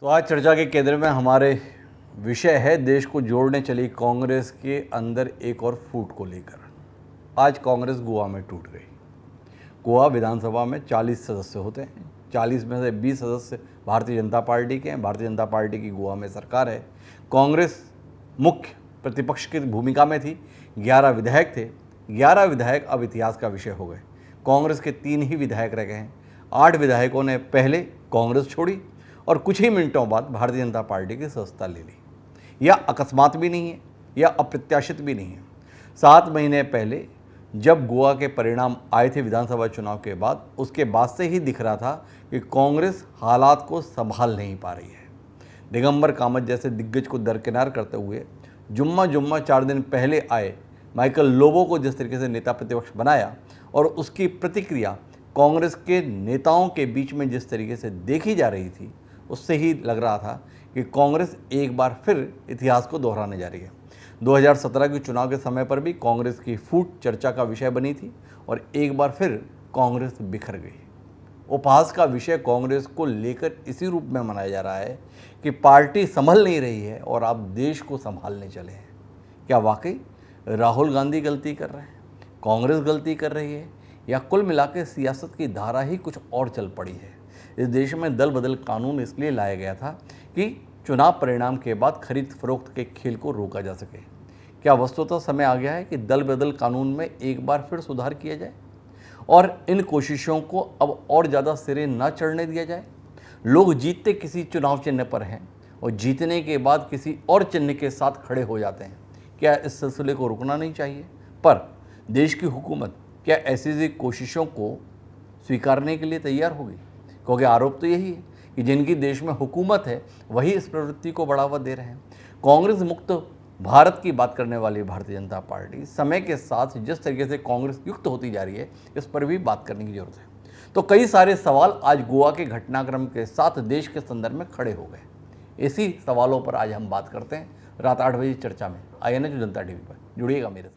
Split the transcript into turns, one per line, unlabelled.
तो आज चर्चा के केंद्र में हमारे विषय है देश को जोड़ने चली कांग्रेस के अंदर एक और फूट को लेकर। आज कांग्रेस गोवा में टूट गई। गोवा विधानसभा में 40 सदस्य होते हैं, 40 में से 20 सदस्य भारतीय जनता पार्टी के हैं। भारतीय जनता पार्टी की गोवा में सरकार है। कांग्रेस मुख्य प्रतिपक्ष की भूमिका में थी। 11 विधायक थे। 11 विधायक अब इतिहास का विषय हो गए। कांग्रेस के 3 ही विधायक रह गए हैं। 8 विधायकों ने पहले कांग्रेस छोड़ी और कुछ ही मिनटों बाद भारतीय जनता पार्टी की सदस्यता ले ली। यह अकस्मात भी नहीं है, यह अप्रत्याशित भी नहीं है। 7 महीने पहले जब गोवा के परिणाम आए थे विधानसभा चुनाव के बाद, उसके बाद से ही दिख रहा था कि कांग्रेस हालात को संभाल नहीं पा रही है। दिगंबर कामत जैसे दिग्गज को दरकिनार करते हुए जुम्मा 4 दिन पहले आए माइकल लोबो को जिस तरीके से नेता प्रतिपक्ष बनाया और उसकी प्रतिक्रिया कांग्रेस के नेताओं के बीच में जिस तरीके से देखी जा रही थी, उससे ही लग रहा था कि कांग्रेस एक बार फिर इतिहास को दोहराने जा रही है। 2017 के चुनाव के समय पर भी कांग्रेस की फूट चर्चा का विषय बनी थी और एक बार फिर कांग्रेस बिखर गई। उपहास का विषय कांग्रेस को लेकर इसी रूप में मनाया जा रहा है कि पार्टी संभल नहीं रही है और आप देश को संभालने चले हैं। क्या वाकई राहुल गांधी गलती कर रहे हैं, कांग्रेस गलती कर रही है, या कुल मिलाकर सियासत की धारा ही कुछ और चल पड़ी है? इस देश में दल बदल कानून इसलिए लाया गया था कि चुनाव परिणाम के बाद खरीद फरोख्त के खेल को रोका जा सके। क्या वस्तुतः समय आ गया है कि दल बदल कानून में एक बार फिर सुधार किया जाए और इन कोशिशों को अब और ज़्यादा सिरे न चढ़ने दिया जाए? लोग जीतते किसी चुनाव चिन्ह पर हैं और जीतने के बाद किसी और चिन्ह के साथ खड़े हो जाते हैं। क्या इस सिलसिले को रुकना नहीं चाहिए? पर देश की हुकूमत क्या ऐसी कोशिशों को स्वीकारने के लिए तैयार होगी? क्योंकि आरोप तो यही है कि जिनकी देश में हुकूमत है वही इस प्रवृत्ति को बढ़ावा दे रहे हैं। कांग्रेस मुक्त भारत की बात करने वाली भारतीय जनता पार्टी समय के साथ जिस तरीके से कांग्रेस युक्त होती जा रही है, इस पर भी बात करने की जरूरत है। तो कई सारे सवाल आज गोवा के घटनाक्रम के साथ देश के संदर्भ में खड़े हो गए। इसी सवालों पर आज हम बात करते हैं रात 8 बजे चर्चा में। आइए ना जो जनता टीवी पर जुड़िएगा मेरे साथ।